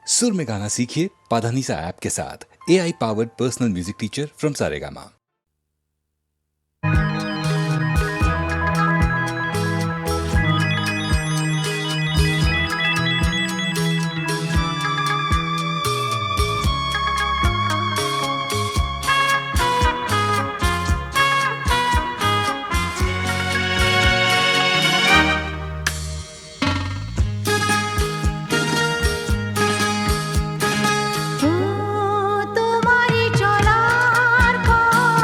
सुर में गाना सीखिए पाधानीसा ऐप के साथ। AI powered personal music teacher from Saregama. তোমারি চলার পথ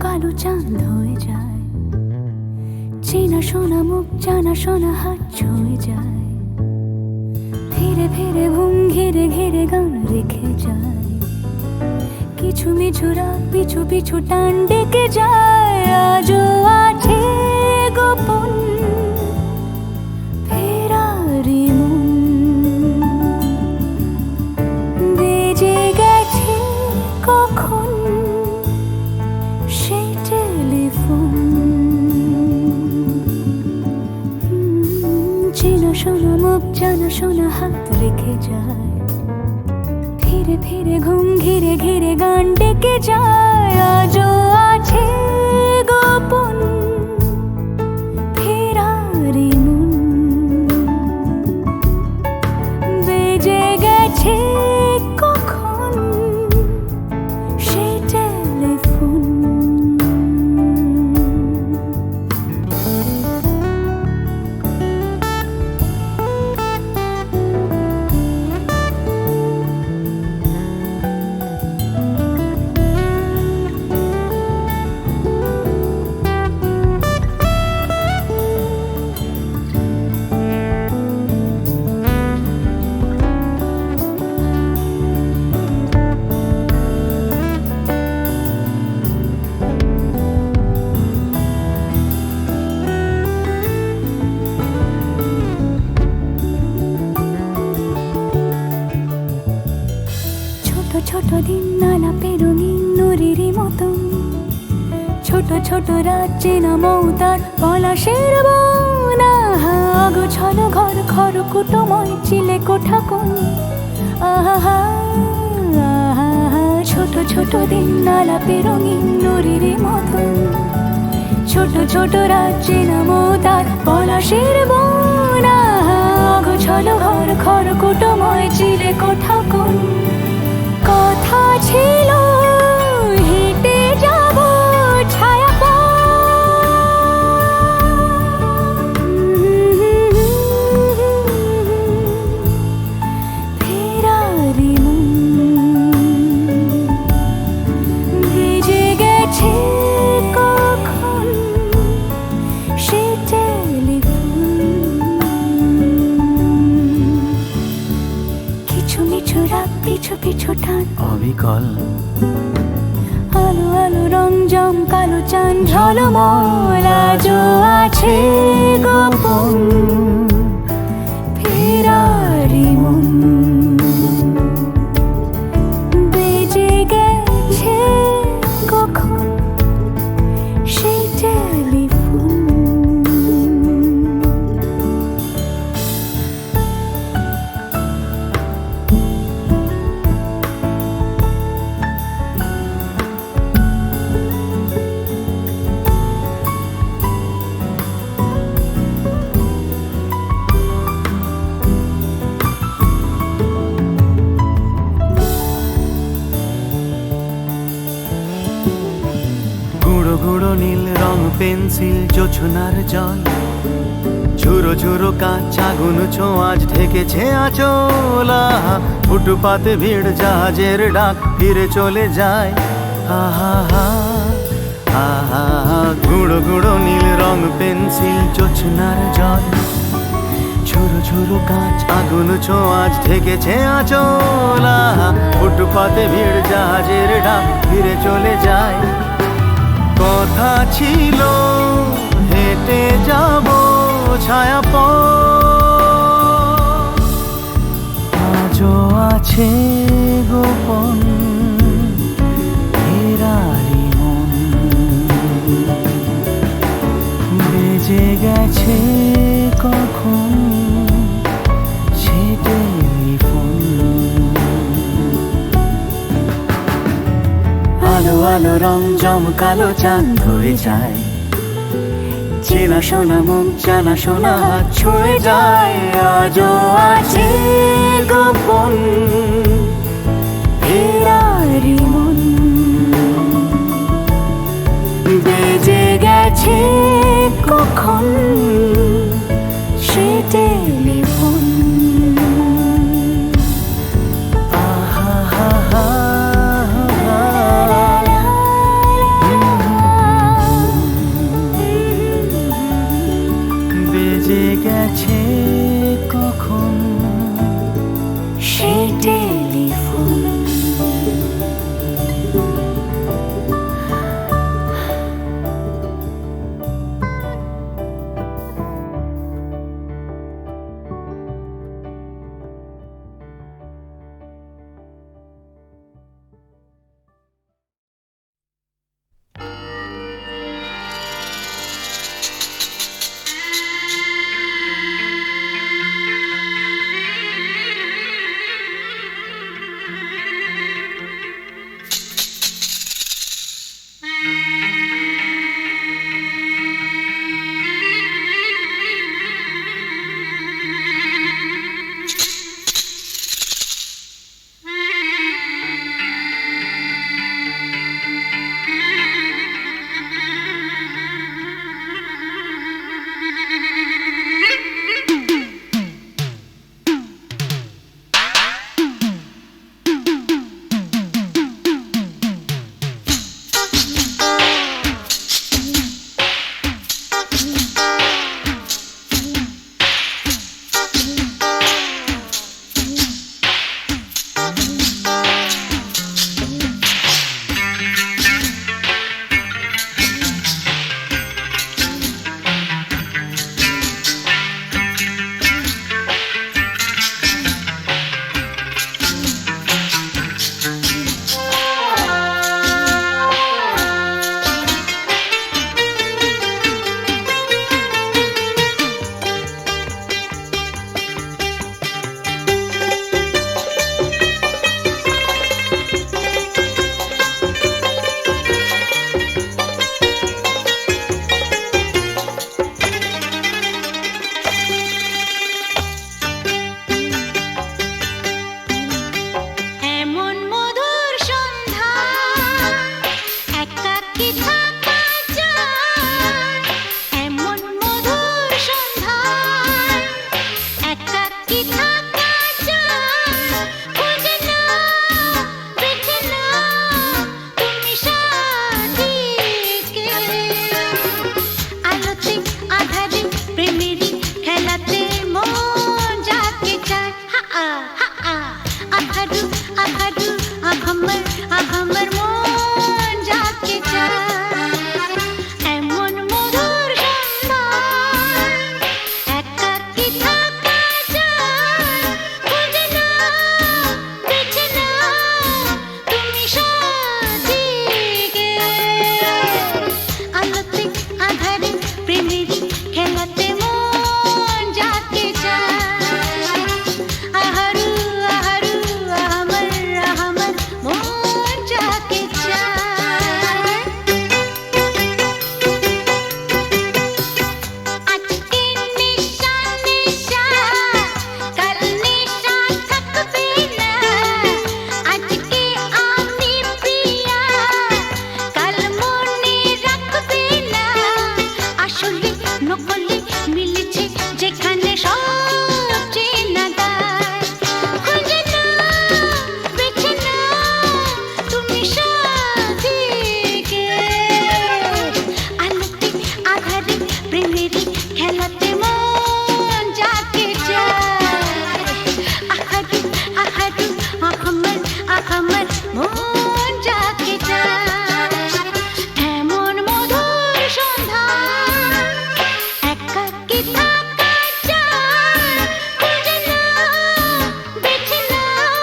কালো চাঁদ হয়ে যায়, চেনা শোনা মুখ জানা শোনা হাত ছুঁয়ে যায়, ধীরে ধীরে ঘুম ঘিরে ঘিরে গান রেখে যায়, কিছু মিছু রাত পিছু পিছু টান ডেকে যায়। আজও আছে গোপন ফেরারি মন, বেজে গেছে কখন সেই টেলিফোন। চেনা শোনা মুখ জানা শোনা হাত রেখে যায়, ফিরে ফিরে ঘুম ঘিরে ঘিরে গান ডেকে যায়। আজও ছোট ছোট রাত চেনা মৌতার পলাশের বনা অগোছালো ঘর খড়কুটোময় চিলে কোঠা কোন আহা ছোট ছোট দিন আলাপে রঙিন নুরির মতন ছোট ছোট রাত চেনা মৌতার পলাশের বনা অগোছালো ঘর খড়কুটোময় চিলে কোঠা কোন কথা ছিল হেঁটে যাব ছায়া ফেরারি ভেজে গেছে কখন সে টেলিফোন কিছু মিছু রাত পিছু পিছু টান অবিকল আলো আলো রং জম কালো চান ঝলমল আজও আছে গোপন ফেরারি মন বেজে গেছে কখন সেই টেলিফোন গুঁড়ো গুঁড়ো নীল রং পেন্সিল জোছনার জল ঝুরো ঝুরো কাঁচ আগুন ছোঁয়াজ ঢেকেছে আচলা ফুটপাতে ভিড় জাহাজের ডাক ফিরে চলে যায় আহা হা আহা গুঁড়ো গুঁড়ো নীল রং পেন্সিল জোছনার জল ঝুরো ঝুরো কাঁচ আগুন ছোঁয়াজ ঢেকেছে আচলা ফুটপাতে ভিড় জাহাজের ডাক ফিরে চলে যায় কথা ছিল হেঁটে যাব ছায়া আজও আছে গোপন ফেরারি মন বেজে গেছে কখন সে টেলিফোন আলো আলো রং জমকালো চাঁদ ধরে যায় চেনা শোনা মুখ জানা শোনা হাত ছুঁয়ে যায় আজও আছে গোপন ফেরারি মন বেজে গেছে কখন সে টেলিফোন বেজে গেছে কখন সে টেলিফোন একাকী থাকা যায় এমন মধুর সন্ধ্যায়, একাকী থাকা যায় খুঁজে নাও বেছে নাও তুমি সাথীকে। আলোতে আধারে প্রেমেরই খেলাতে মন যাকে চায়, হা আ হা আ আহারু আহারু আহামর মন যাকে চায় এমন মধুর সন্ধ্যায়, একাকী থাকা যায় খুঁজে নাও বেছে নাও তুমি সাথীকে। আলোতে আধারে প্রেমেরই খেলাতে মন যাকে চায়, আহারু আহারু আহামর মন যাকে চায়। আজকে নেশা নেশা কাল নেশা থাকবে না, আজকে আমি প্রিয়া কাল মনে রাখবে না, আসলে নকলে মিলেছে যেখানে সব চেনা দায়, খুঁজে নাও বেছে নাও তুমি সাথীকে। আলোতে আধারে প্রেমেরই খেলাতে মন যাকে চায়, আহারু আহারু আহামর মন যাকে চায় এমন মধুর সন্ধ্যায়, একাকী থাকা যায় খুঁজে নাও বেছে নাও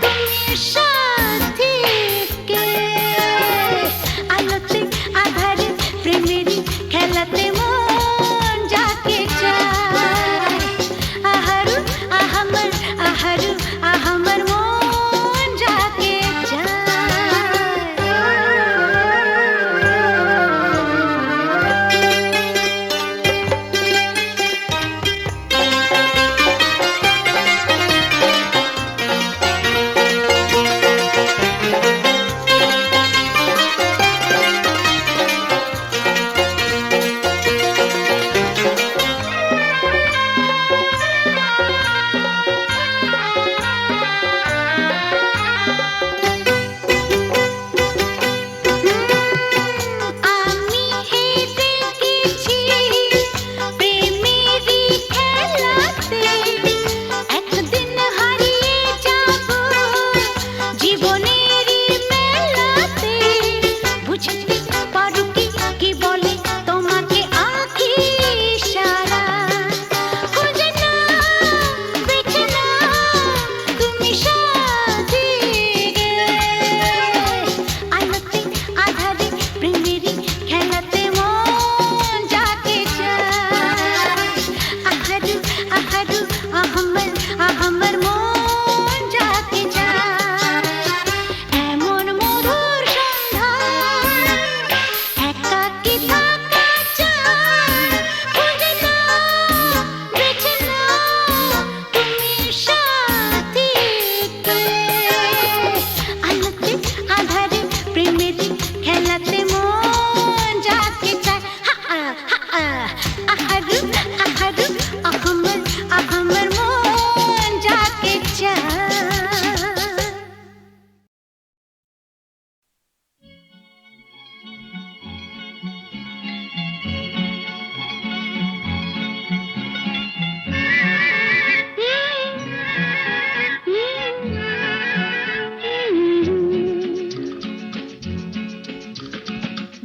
তুমি সাথীকে। আলোতে আধারে প্রেমেরই খেলাতে মন যাকে চায়, আহারু আহামর মন যাকে আমি হেরে গেছি প্রেমেরই খেলাতে, একদিন হারিয়ে যাব জীবনেরই মেলাতে, বুঝতে পারো কি বলে তোমাকে আঁখি ইশারা, খুঁজে নাও বেছে নাও তুমি সাথীকে। আলোতে আধারে প্রেমেরই খেলাতে মন যাকে চায়, আহারু আহারু আহামর মন যাকে চায় এমন মধুর সন্ধ্যায়, একাকী থাকা যায় খুঁজে নাও বেছে নাও তুমি সাথীকে। আলোতে আধারে প্রেমেরই খেলাতে মন যাকে চায়, হা আ আহারু আহারু আহামর মন যাকে চায়।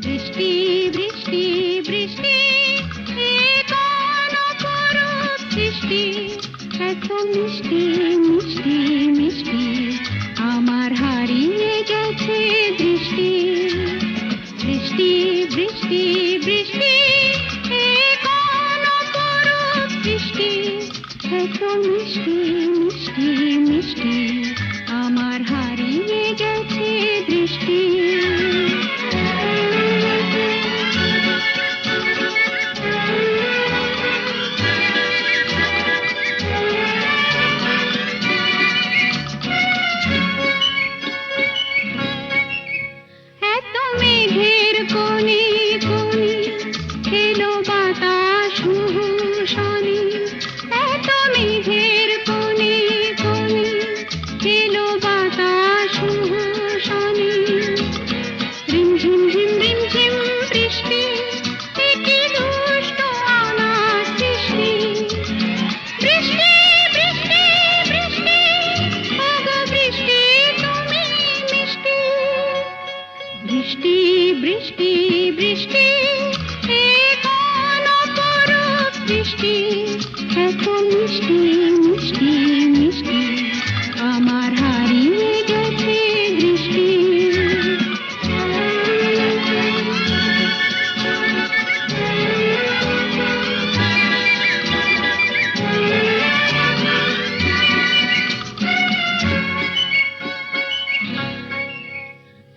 বৃষ্টি বৃষ্টি বৃষ্টি এ কোন অপরূপ সৃষ্টি, এত মিষ্টি মিষ্টি মিষ্টি আমার হারিয়ে গেছে দৃষ্টি। বৃষ্টি বৃষ্টি বৃষ্টি এ কোন অপরূপ সৃষ্টি, এত মিষ্টি মিষ্টি মিষ্টি আমার হারিয়ে গেছে দৃষ্টি। এত মেঘের কোণে কোণে এলো বাতাস শনি, এত মেঘের কোণে কোণে এলো বাতাস শনি। রিমঝিম ঝিম রিমঝিম বৃষ্টি, এ কি দুষ্ট অনাথ সৃষ্টি। বৃষ্টি বৃষ্টি বৃষ্টি, ওগো বৃষ্টি তুমি মিষ্টি। বৃষ্টি বৃষ্টি বৃষ্টি, এ কোন অপরূপ বৃষ্টি, এত মিষ্টি মিষ্টি মিষ্টি, আমার হারিয়ে গেছে দৃষ্টি।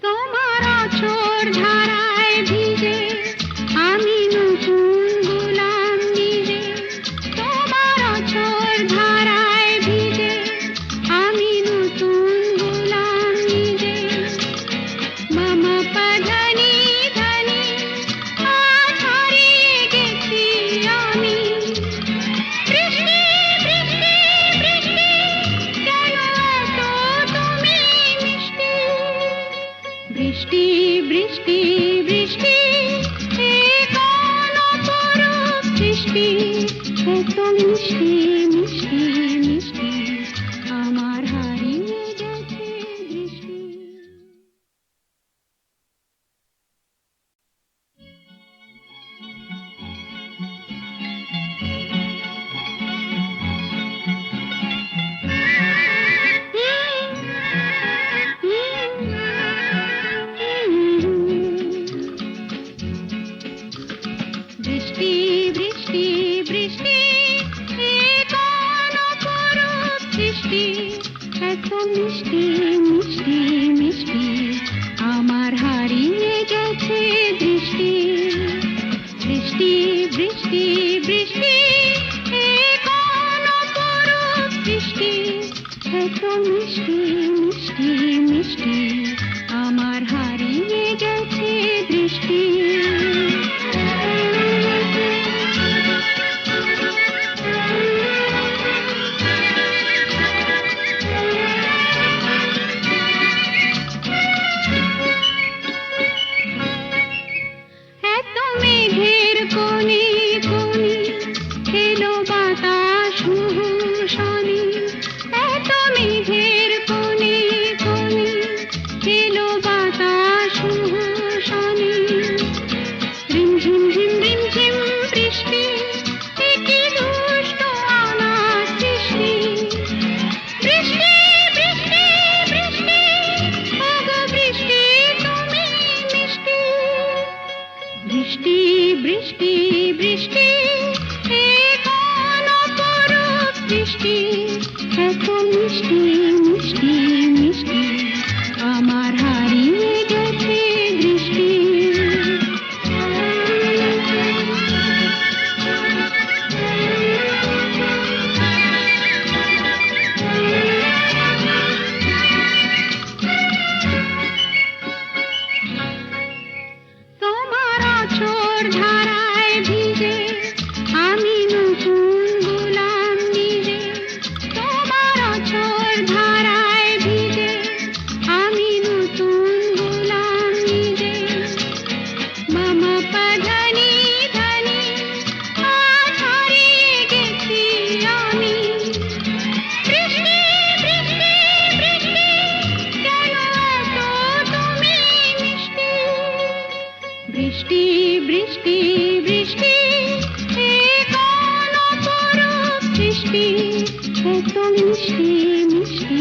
তোমার অঝোর ধারায় ভিজে আমি নতুন গোলাম নিজে। তোমার অঝোর ধারায় ভিজে আমি নতুন গোলাম নিজে। মামা পাধানি ধানি আজ হারিয়ে গেছি আমি। বৃষ্টি বৃষ্টি বৃষ্টি, কেন এত তুমি মিষ্টি। বৃষ্টি বৃষ্টি বৃষ্টি, এ কোন অপরূপ সৃষ্টি, এত মিষ্টি মিষ্টি মিষ্টি, আমার হারিয়ে গেছে দৃষ্টি। বৃষ্টি বৃষ্টি বৃষ্টি, এ কোন অপরূপ সৃষ্টি, এত মিষ্টি মিষ্টি মিষ্টি, আমার হারিয়ে গেছে দৃষ্টি। বৃষ্টি বৃষ্টি বৃষ্টি, এ কোন অপরূপ সৃষ্টি, এত মিষ্টি মিষ্টি মিষ্টি, আমার হারিয়ে গেছে দৃষ্টি। এত মেঘের কোণে কোণে এলো বাতাস শনি, এত মেঘের কোণে কোণে এলো বাতাস শনি। রিমঝিম ঝিম রিমঝিম বৃষ্টি, এ কি দুষ্ট অনাথ সৃষ্টি। বৃষ্টি বৃষ্টি বৃষ্টি, ওগো বৃষ্টি তুমি মিষ্টি। বৃষ্টি বৃষ্টি বৃষ্টি, এ কোন অপরূপ বৃষ্টি, এত মিষ্টি মিষ্টি মিষ্টি, আমার হারিয়ে গেছে দৃষ্টি। তোমার অঝোর ধারায় ভিজে আমি নতুন গোলাম নিজে। তোমার অঝোর ধারায় ভিজে আমি নতুন গোলাম নিজে। মামা পাধানি ধানি আজ হারিয়ে গেছি আমি। বৃষ্টি বৃষ্টি বৃষ্টি, কেন এত তুমি মিষ্টি। বৃষ্টি বৃষ্টি বৃষ্টি, এ কোন অপরূপ সৃষ্টি, এত মিষ্টি মিষ্টি